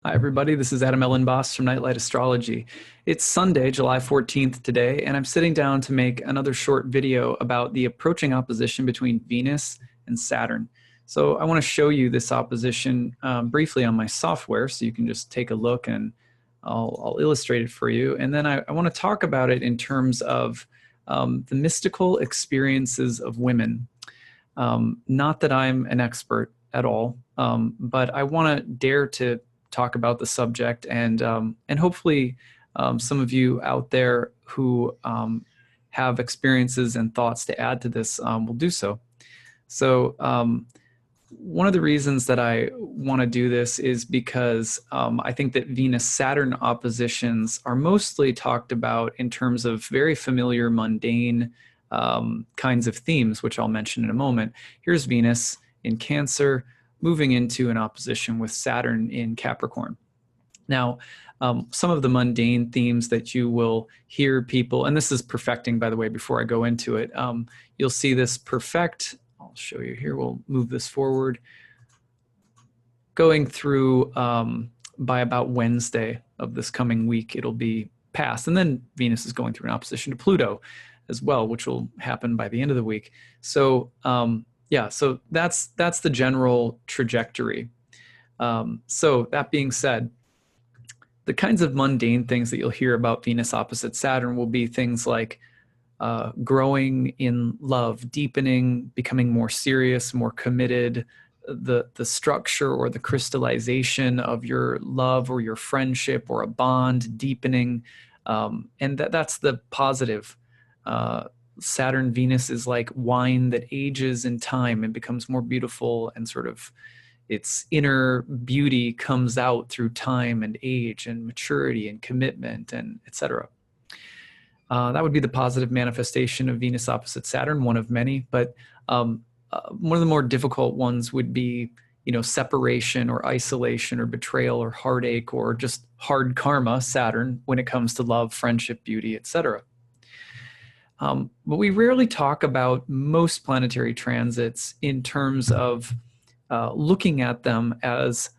Hi, everybody. This is Adam Elenbaas from Nightlight Astrology. It's Sunday, July 14th today, and I'm sitting down to make another short video about the approaching opposition between Venus and Saturn. So I want to show you this opposition briefly on my software so you can just take a look, and I'll illustrate it for you. And then I want to talk about it in terms of the mystical experiences of women. Not that I'm an expert at all, but I want to dare to talk about the subject, and hopefully some of you out there who have experiences and thoughts to add to this will do so. So one of the reasons that I want to do this is because I think that Venus-Saturn oppositions are mostly talked about in terms of very familiar, mundane kinds of themes, which I'll mention in a moment. Here's Venus in Cancer, moving into an opposition with Saturn in Capricorn. Now, some of the mundane themes that you will hear people, and this is perfecting, by the way, before I go into it, you'll see this perfect. I'll show you here. We'll move this forward. Going through by about Wednesday of this coming week, it'll be past. And then Venus is going through an opposition to Pluto as well, which will happen by the end of the week. So yeah, so that's the general trajectory. So that being said, the kinds of mundane things that you'll hear about Venus opposite Saturn will be things like growing in love, deepening, becoming more serious, more committed, the structure or the crystallization of your love or your friendship or a bond deepening, and that's the positive. Saturn Venus is like wine that ages in time and becomes more beautiful, and sort of its inner beauty comes out through time and age and maturity and commitment and etc. That would be the positive manifestation of Venus opposite Saturn, one of many. But one of the more difficult ones would be, separation or isolation or betrayal or heartache or just hard karma, Saturn, when it comes to love, friendship, beauty, etc. But we rarely talk about most planetary transits in terms of looking at them as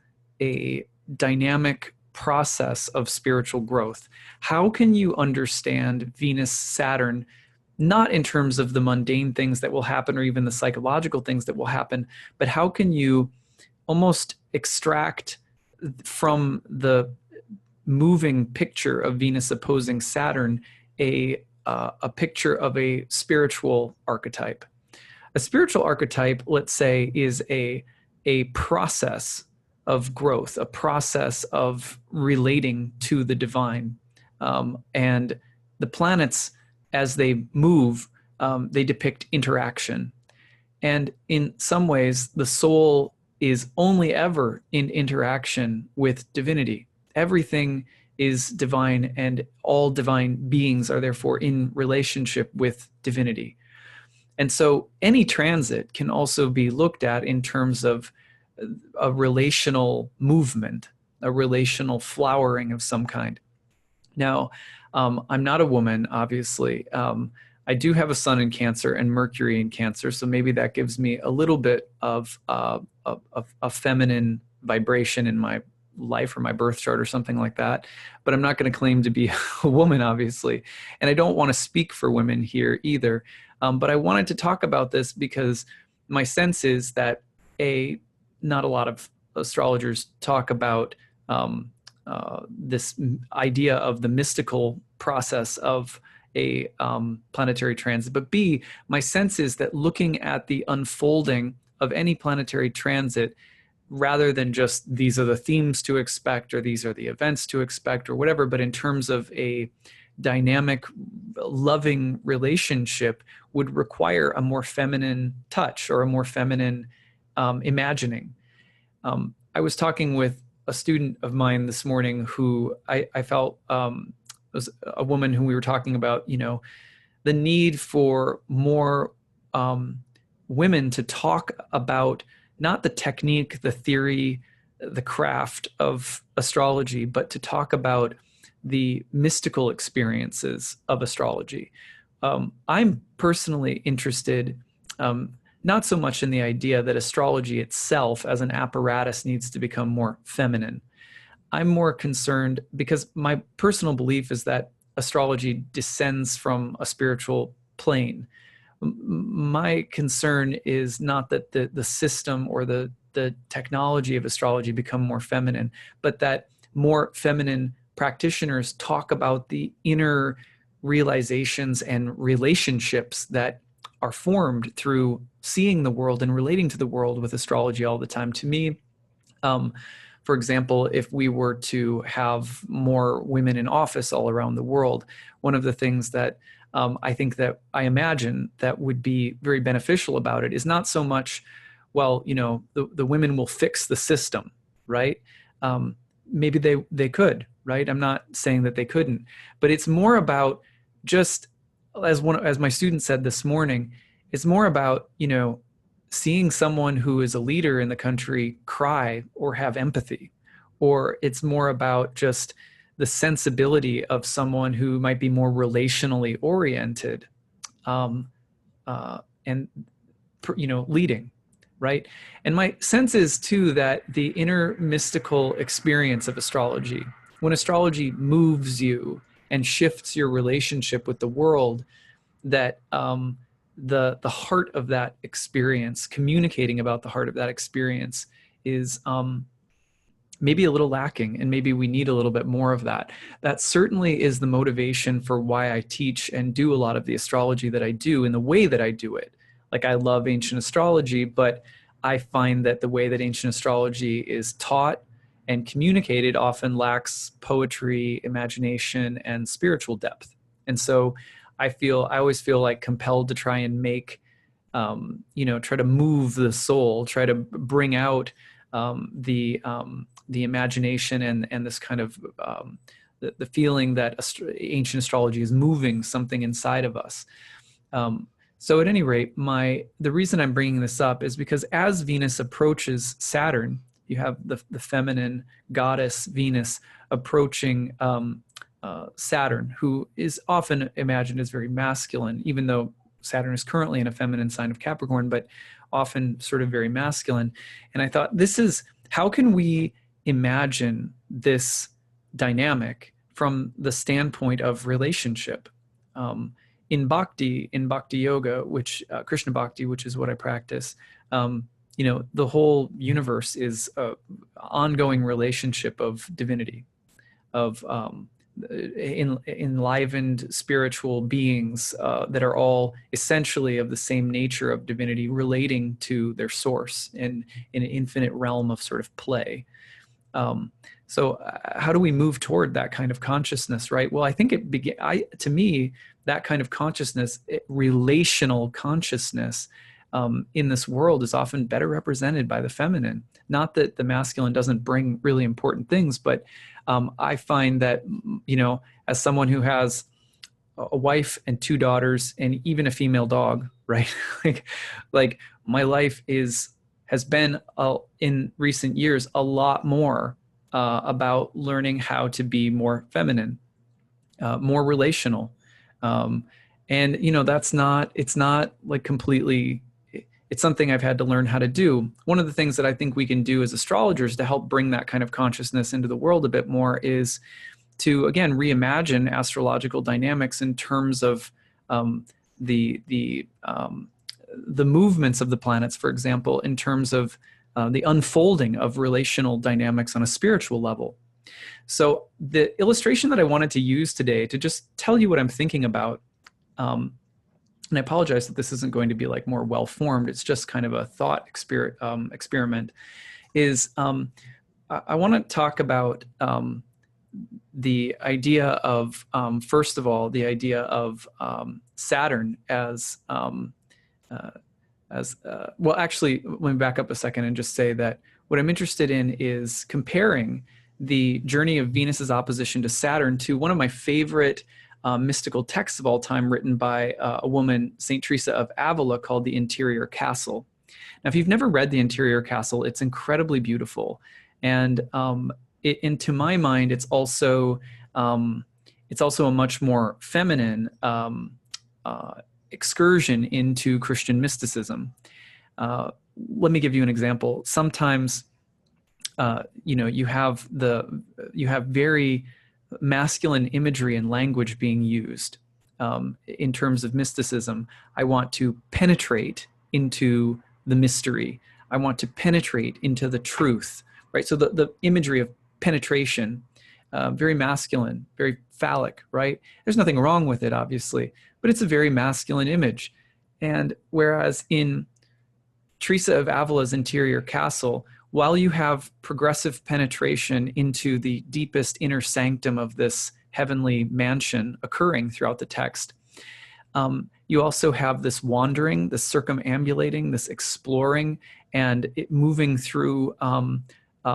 a dynamic process of spiritual growth. How can you understand Venus-Saturn, not in terms of the mundane things that will happen or even the psychological things that will happen, but how can you almost extract from the moving picture of Venus opposing Saturn a picture of a spiritual archetype? A spiritual archetype, let's say, is a process of growth, a process of relating to the divine. And the planets, as they move, they depict interaction. And in some ways, the soul is only ever in interaction with divinity. Everything is divine, and all divine beings are therefore in relationship with divinity. And so any transit can also be looked at in terms of a relational movement, a relational flowering of some kind. Now, I'm not a woman, obviously. I do have a sun in Cancer and Mercury in Cancer, so maybe that gives me a little bit of a feminine vibration in my life or my birth chart or something like that. But I'm not going to claim to be a woman, obviously. And I don't want to speak for women here either. But I wanted to talk about this because my sense is that not a lot of astrologers talk about this idea of the mystical process of a planetary transit. But B, my sense is that looking at the unfolding of any planetary transit, rather than just these are the themes to expect or these are the events to expect or whatever, but in terms of a dynamic, loving relationship, would require a more feminine touch or a more feminine imagining. I was talking with a student of mine this morning who I felt was a woman who we were talking about, the need for more women to talk about not the technique, the theory, the craft of astrology, but to talk about the mystical experiences of astrology. I'm personally interested not so much in the idea that astrology itself as an apparatus needs to become more feminine. I'm more concerned because my personal belief is that astrology descends from a spiritual plane. My concern is not that the system or the technology of astrology become more feminine, but that more feminine practitioners talk about the inner realizations and relationships that are formed through seeing the world and relating to the world with astrology all the time. To me, for example, if we were to have more women in office all around the world, one of the things that I imagine that would be very beneficial about it is not so much, well, the women will fix the system, right? Maybe they could, right? I'm not saying that they couldn't, but it's more about just as my student said this morning, it's more about, seeing someone who is a leader in the country cry or have empathy, or it's more about just the sensibility of someone who might be more relationally oriented, and leading, right? And my sense is too that the inner mystical experience of astrology, when astrology moves you and shifts your relationship with the world, that the heart of that experience, communicating about the heart of that experience, is maybe a little lacking, and maybe we need a little bit more of that. That certainly is the motivation for why I teach and do a lot of the astrology that I do in the way that I do it. Like, I love ancient astrology, but I find that the way that ancient astrology is taught and communicated often lacks poetry, imagination, and spiritual depth. And so I always feel like compelled to try and make, try to move the soul, try to bring out the imagination and this kind of the feeling that ancient astrology is moving something inside of us. So at any rate, the reason I'm bringing this up is because as Venus approaches Saturn, you have the feminine goddess Venus approaching Saturn, who is often imagined as very masculine, even though Saturn is currently in a feminine sign of Capricorn, but often sort of very masculine. And I thought, how can we imagine this dynamic from the standpoint of relationship? In Bhakti Yoga, which Krishna Bhakti, which is what I practice, the whole universe is an ongoing relationship of divinity, of enlivened spiritual beings that are all essentially of the same nature of divinity, relating to their source in an infinite realm of sort of play. So how do we move toward that kind of consciousness, right? Well, I think to me, that kind of consciousness, relational consciousness, in this world is often better represented by the feminine. Not that the masculine doesn't bring really important things, but I find that, as someone who has a wife and 2 daughters and even a female dog, right? like my life has been in recent years a lot more about learning how to be more feminine, more relational. And it's not like completely, it's something I've had to learn how to do. One of the things that I think we can do as astrologers to help bring that kind of consciousness into the world a bit more is to, again, reimagine astrological dynamics in terms of the movements of the planets, for example, in terms of the unfolding of relational dynamics on a spiritual level. So the illustration that I wanted to use today to just tell you what I'm thinking about, and I apologize that this isn't going to be like more well-formed, it's just kind of a thought experiment, is I want to talk about the idea of, first of all, the idea of Saturn as well, actually, let me back up a second and just say that what I'm interested in is comparing the journey of Venus's opposition to Saturn to one of my favorite mystical texts of all time, written by a woman, Saint Teresa of Avila, called The Interior Castle. Now, if you've never read The Interior Castle, it's incredibly beautiful. And to my mind, it's also a much more feminine excursion into Christian mysticism. Let me give you an example. Sometimes you have very masculine imagery and language being used. In terms of mysticism, I want to penetrate into the mystery. I want to penetrate into the truth, right? So the imagery of penetration, very masculine, very phallic, right? There's nothing wrong with it, obviously, but it's a very masculine image. And whereas in Teresa of Avila's interior castle, while you have progressive penetration into the deepest inner sanctum of this heavenly mansion occurring throughout the text, you also have this wandering, this circumambulating, this exploring, and it moving through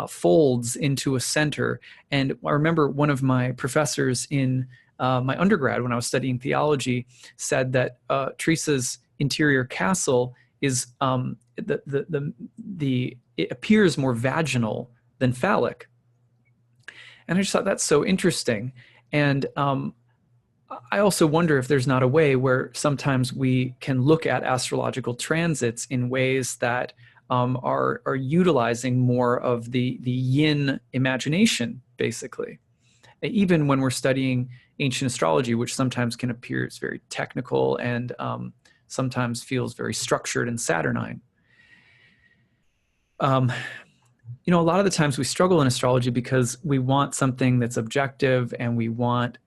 folds into a center. And I remember one of my professors in my undergrad, when I was studying theology, said that Teresa's interior castle is it appears more vaginal than phallic. And I just thought that's so interesting. And I also wonder if there's not a way where sometimes we can look at astrological transits in ways that are utilizing more of the yin imagination, basically. Even when we're studying ancient astrology, which sometimes can appear as very technical and sometimes feels very structured and Saturnine. A lot of the times we struggle in astrology because we want something that's objective, and we want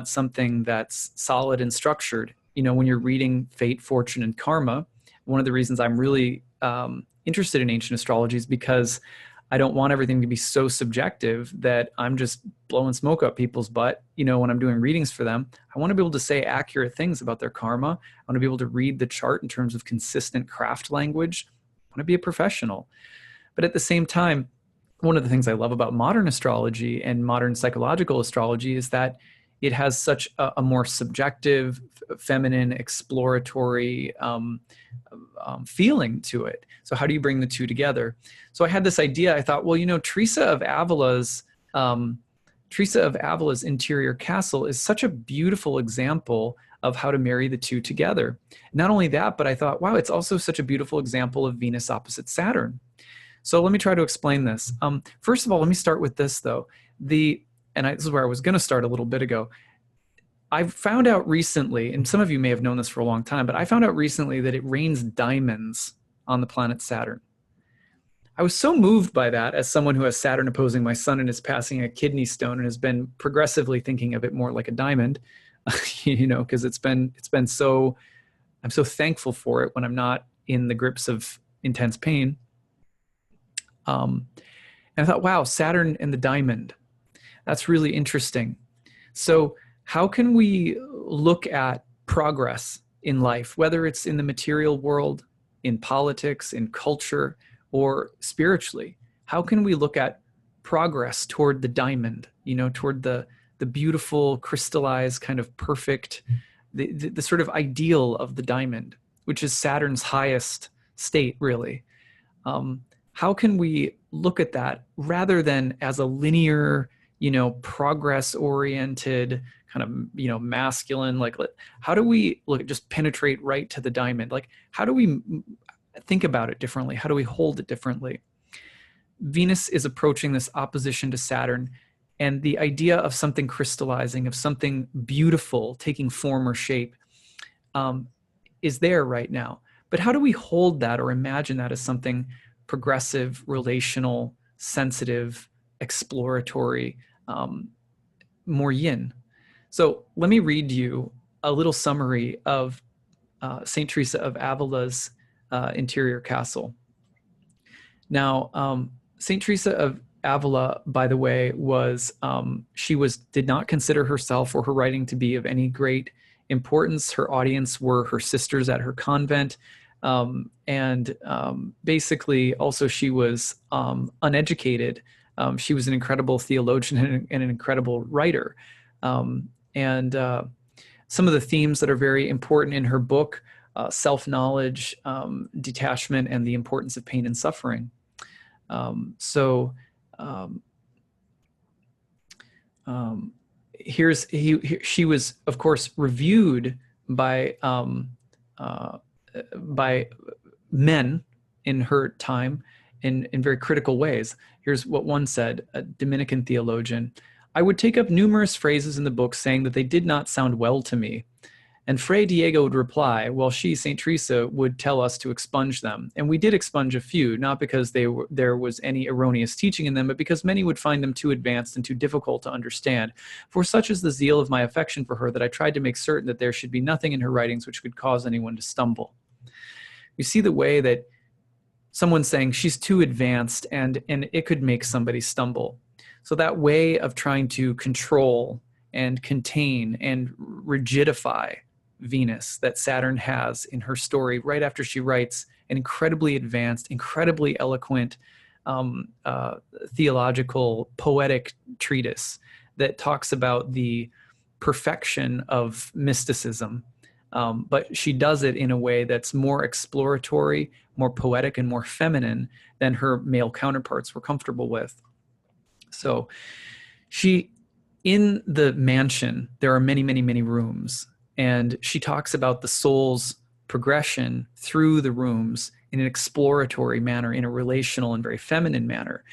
something that's solid and structured. When you're reading fate, fortune, and karma, one of the reasons I'm really interested in ancient astrology is because I don't want everything to be so subjective that I'm just blowing smoke up people's butt. When I'm doing readings for them, I want to be able to say accurate things about their karma. I want to be able to read the chart in terms of consistent craft language. I want to be a professional. But at the same time, one of the things I love about modern astrology and modern psychological astrology is that it has such a more subjective, feminine, exploratory feeling to it. So how do you bring the two together? So I had this idea. I thought, well, Teresa of Avila's interior castle is such a beautiful example of how to marry the two together. Not only that, but I thought, wow, it's also such a beautiful example of Venus opposite Saturn. So let me try to explain this. First of all, let me start with this, though. This is where I was going to start a little bit ago. I found out recently, and some of you may have known this for a long time, but I found out recently that it rains diamonds on the planet Saturn. I was so moved by that as someone who has Saturn opposing my sun and is passing a kidney stone and has been progressively thinking of it more like a diamond, because I'm so thankful for it when I'm not in the grips of intense pain. And I thought, wow, Saturn and the diamond, that's really interesting. So how can we look at progress in life, whether it's in the material world, in politics, in culture, or spiritually? How can we look at progress toward the diamond, toward the beautiful, crystallized, kind of perfect, the sort of ideal of the diamond, which is Saturn's highest state, really? How can we look at that rather than as a linear, progress-oriented kind of, masculine, how do we just penetrate right to the diamond? How do we think about it differently? How do we hold it differently? Venus is approaching this opposition to Saturn, and the idea of something crystallizing, of something beautiful taking form or shape is there right now. But how do we hold that or imagine that as something progressive, relational, sensitive, exploratory, more yin? So let me read you a little summary of St. Teresa of Avila's interior castle. Now, St. Teresa of Avila, by the way, did not consider herself or her writing to be of any great importance. Her audience were her sisters at her convent. Basically, also, she was uneducated. She was an incredible theologian and an incredible writer. Some of the themes that are very important in her book, self-knowledge, detachment, and the importance of pain and suffering. She was, of course, reviewed by men in her time, in very critical ways. Here's what one said, a Dominican theologian: "I would take up numerous phrases in the book saying that they did not sound well to me. And Fray Diego would reply, while she, St. Teresa, would tell us to expunge them. And we did expunge a few, not because there was any erroneous teaching in them, but because many would find them too advanced and too difficult to understand. For such is the zeal of my affection for her that I tried to make certain that there should be nothing in her writings which could cause anyone to stumble." You see the way that someone's saying she's too advanced and it could make somebody stumble. So that way of trying to control and contain and rigidify Venus that Saturn has in her story right after she writes an incredibly advanced, incredibly eloquent theological, poetic treatise that talks about the perfection of mysticism. But she does it in a way that's more exploratory, more poetic, and more feminine than her male counterparts were comfortable with. So in the mansion, there are many, many, many rooms. And she talks about the soul's progression through the rooms in an exploratory manner, in a relational and very feminine manner.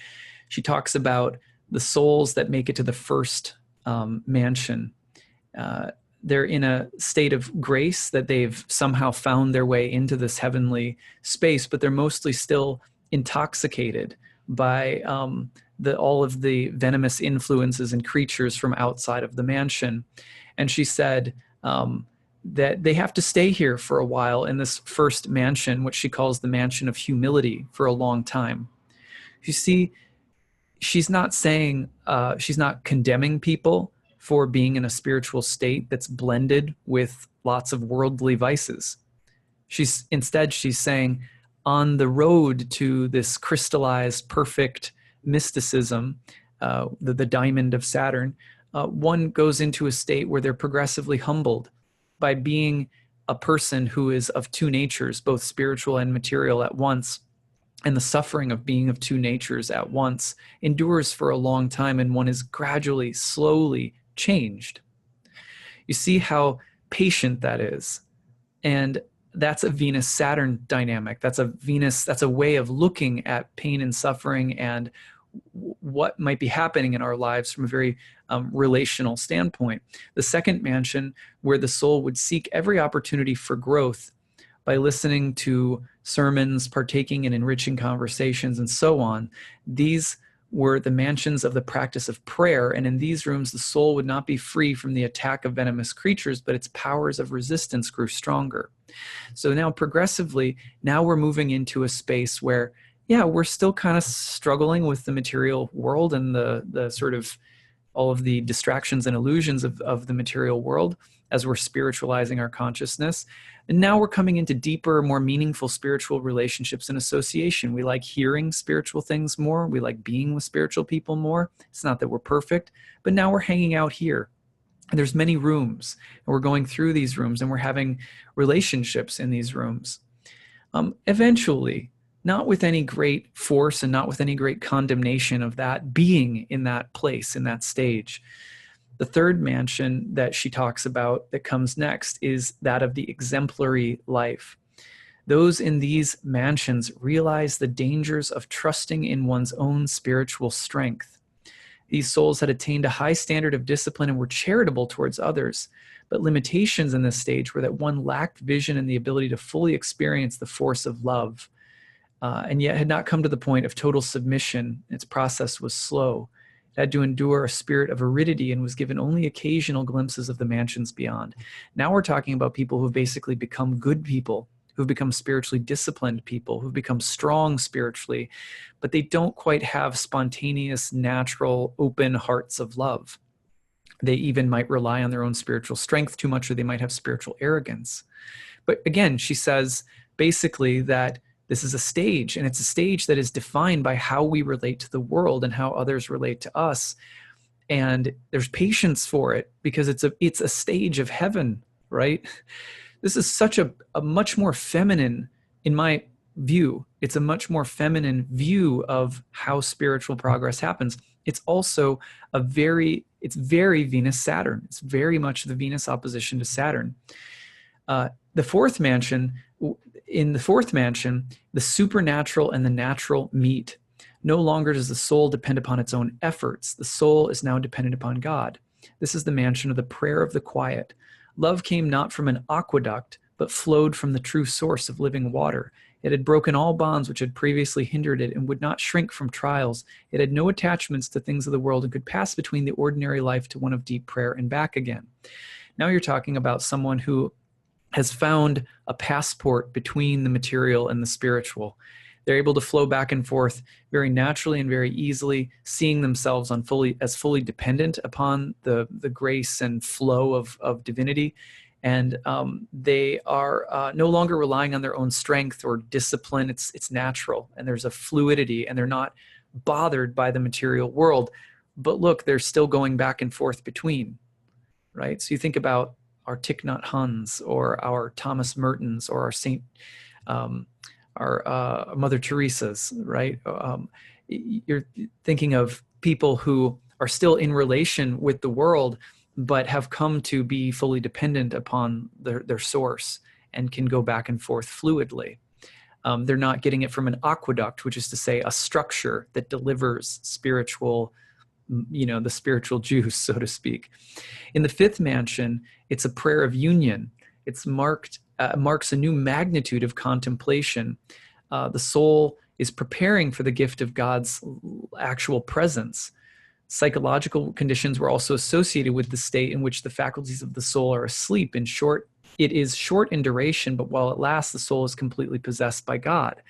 She talks about the souls that make it to the first mansion. They're in a state of grace, that they've somehow found their way into this heavenly space, but they're mostly still intoxicated by all of the venomous influences and creatures from outside of the mansion. And she said that they have to stay here for a while in this first mansion, which she calls the mansion of humility, for a long time. You see, she's not saying, she's not condemning people for being in a spiritual state that's blended with lots of worldly vices. Instead, she's saying, on the road to this crystallized, perfect mysticism, the diamond of Saturn, one goes into a state where they're progressively humbled by being a person who is of two natures, both spiritual and material at once. And the suffering of being of two natures at once endures for a long time, and one is gradually, slowly changed. You see how patient that is. And that's a Venus-Saturn dynamic. That's a way of looking at pain and suffering and what might be happening in our lives from a very relational standpoint. The second mansion, where the soul would seek every opportunity for growth by listening to sermons, partaking in enriching conversations, and so on. These were the mansions of the practice of prayer, and in these rooms the soul would not be free from the attack of venomous creatures, but its powers of resistance grew stronger. So now progressively, now we're moving into a space where, yeah, we're still kind of struggling with the material world and the sort of all of the distractions and illusions of the material world as we're spiritualizing our consciousness. And now we're coming into deeper, more meaningful spiritual relationships and association. We like hearing spiritual things more. We like being with spiritual people more. It's not that we're perfect, but now we're hanging out here. And there's many rooms, and we're going through these rooms, and we're having relationships in these rooms. Eventually, not with any great force and not with any great condemnation of that being in that place, in that stage. The third mansion that she talks about that comes next is that of the exemplary life. Those in these mansions realize the dangers of trusting in one's own spiritual strength. These souls had attained a high standard of discipline and were charitable towards others, but limitations in this stage were that one lacked vision and the ability to fully experience the force of love, and yet had not come to the point of total submission. Its process was slow. It had to endure a spirit of aridity and was given only occasional glimpses of the mansions beyond. Now we're talking about people who've basically become good people, who've become spiritually disciplined people, who've become strong spiritually, but they don't quite have spontaneous, natural, open hearts of love. They even might rely on their own spiritual strength too much, or they might have spiritual arrogance. But again, she says basically that this is a stage, and it's a stage that is defined by how we relate to the world and how others relate to us. And there's patience for it because it's a stage of heaven, right? This is such a much more feminine, in my view, it's a much more feminine view of how spiritual progress happens. It's also it's very Venus-Saturn. It's very much the Venus opposition to Saturn. The fourth mansion, in the fourth mansion, the supernatural and the natural meet. No longer does the soul depend upon its own efforts. The soul is now dependent upon God. This is the mansion of the prayer of the quiet. Love came not from an aqueduct, but flowed from the true source of living water. It had broken all bonds which had previously hindered it and would not shrink from trials. It had no attachments to things of the world and could pass between the ordinary life to one of deep prayer and back again. Now you're talking about someone who has found a passport between the material and the spiritual. They're able to flow back and forth very naturally and very easily, seeing themselves as fully dependent upon the grace and flow of divinity. And they are no longer relying on their own strength or discipline. It's natural, and there's a fluidity, and they're not bothered by the material world. But look, they're still going back and forth between, right? So you think about our Thich Nhat Hanhs, or our Thomas Mertens, or our Mother Teresa's, right? You're thinking of people who are still in relation with the world, but have come to be fully dependent upon their source and can go back and forth fluidly. They're not getting it from an aqueduct, which is to say a structure that delivers spiritual, the spiritual juice, so to speak. In the fifth mansion, it's a prayer of union. It's marks a new magnitude of contemplation. The soul is preparing for the gift of God's actual presence. Psychological conditions were also associated with the state in which the faculties of the soul are asleep. In short, it is short in duration, but while it lasts, the soul is completely possessed by God.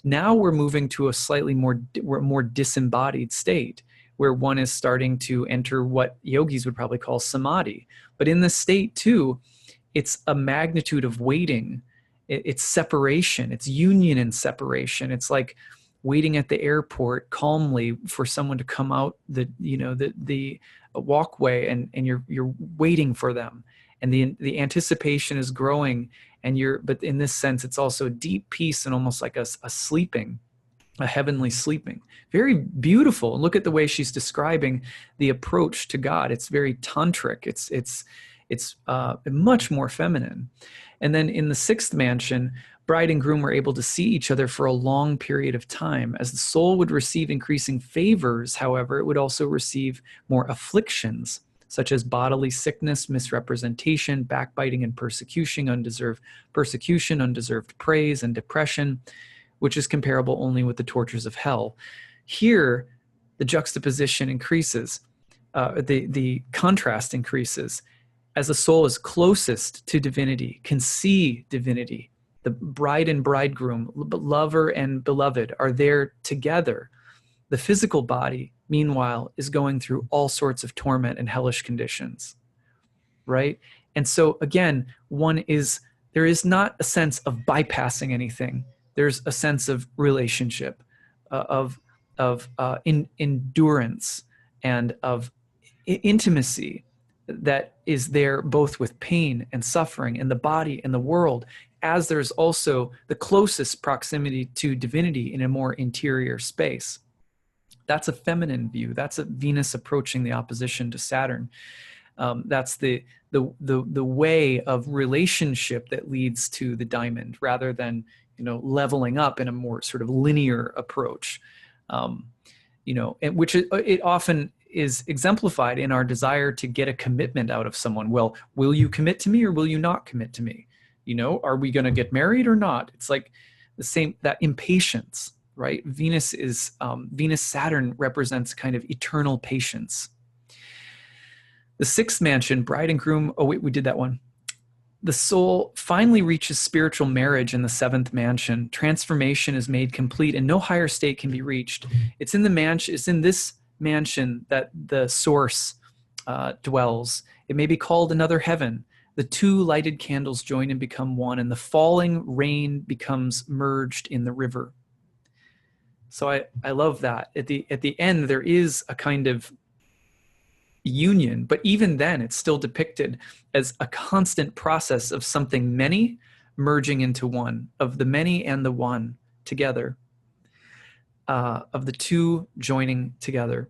Now we're moving to a slightly more disembodied state, where one is starting to enter what yogis would probably call samadhi. But in this state too, it's a magnitude of waiting. It's separation. It's union and separation. It's like waiting at the airport calmly for someone to come out the walkway, and you're waiting for them, and the anticipation is growing, but in this sense, it's also deep peace and almost like a sleeping, a heavenly sleeping. Very beautiful. And look at the way she's describing the approach to God. It's very tantric. It's much more feminine. And then in the sixth mansion, bride and groom were able to see each other for a long period of time. As the soul would receive increasing favors, however, it would also receive more afflictions, such as bodily sickness, misrepresentation, backbiting and persecution, undeserved praise, and depression, which is comparable only with the tortures of hell. Here, the juxtaposition increases, the contrast increases. As the soul is closest to divinity, can see divinity, the bride and bridegroom, lover and beloved, are there together. The physical body, meanwhile, is going through all sorts of torment and hellish conditions, right? And so again, there is not a sense of bypassing anything. There's a sense of relationship, of endurance, and of intimacy that is there both with pain and suffering in the body and the world, as there's also the closest proximity to divinity in a more interior space. That's a feminine view. That's a Venus approaching the opposition to Saturn. That's the way of relationship that leads to the diamond, rather than leveling up in a more sort of linear approach. Which it often is exemplified in our desire to get a commitment out of someone. Well, will you commit to me or will you not commit to me? Are we going to get married or not? It's like the same, that impatience, right? Venus Saturn represents kind of eternal patience. The sixth mansion, bride and groom. Oh wait, we did that one. The soul finally reaches spiritual marriage in the seventh mansion. Transformation is made complete and no higher state can be reached. It's in this mansion that the source dwells. It may be called another heaven. The two lighted candles join and become one, and the falling rain becomes merged in the river. So I love that. At the end, there is a kind of union, but even then it's still depicted as a constant process of something many merging into one, of the many and the one together, of the two joining together.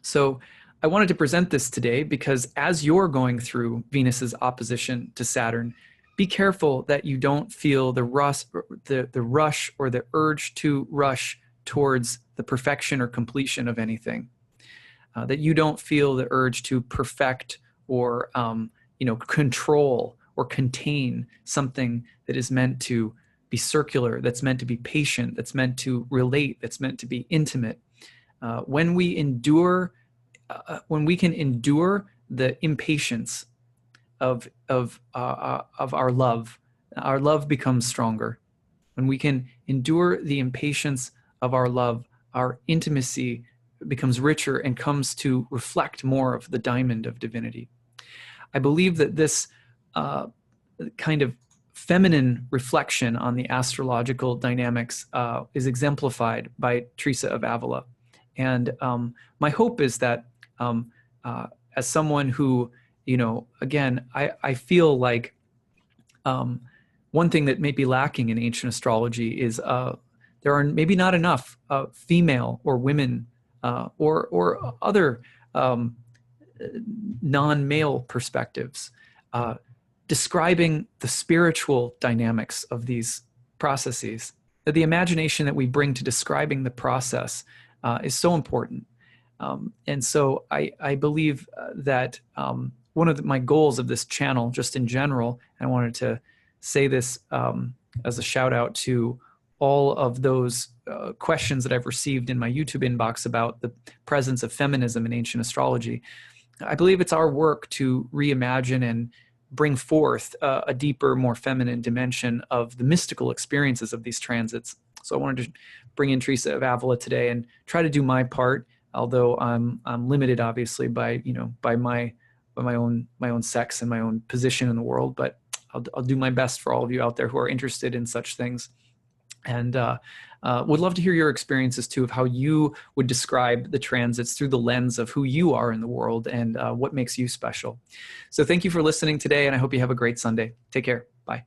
So I wanted to present this today because as you're going through Venus's opposition to Saturn, be careful that you don't feel the rush or the urge to rush towards the perfection or completion of anything. That you don't feel the urge to perfect or control or contain something that is meant to be circular, that's meant to be patient, that's meant to relate, that's meant to be intimate. When we can endure the impatience of our love becomes stronger. When we can endure the impatience of our love, our intimacy becomes richer and comes to reflect more of the diamond of divinity. I believe that this kind of feminine reflection on the astrological dynamics is exemplified by Teresa of Avila. And my hope is that as someone who, again, I feel like one thing that may be lacking in ancient astrology is there are maybe not enough female or women or other non-male perspectives describing the spiritual dynamics of these processes. That the imagination that we bring to describing the process is so important. And so I believe that one of my goals of this channel, just in general, and I wanted to say this as a shout out to all of those questions that I've received in my YouTube inbox about the presence of feminism in ancient astrology. I believe it's our work to reimagine and bring forth a deeper, more feminine dimension of the mystical experiences of these transits. So I wanted to bring in Teresa of Avila today and try to do my part, although I'm limited, obviously, by my own sex and my own position in the world. But I'll do my best for all of you out there who are interested in such things. And would love to hear your experiences too of how you would describe the transits through the lens of who you are in the world and what makes you special. So thank you for listening today, and I hope you have a great Sunday. Take care. Bye.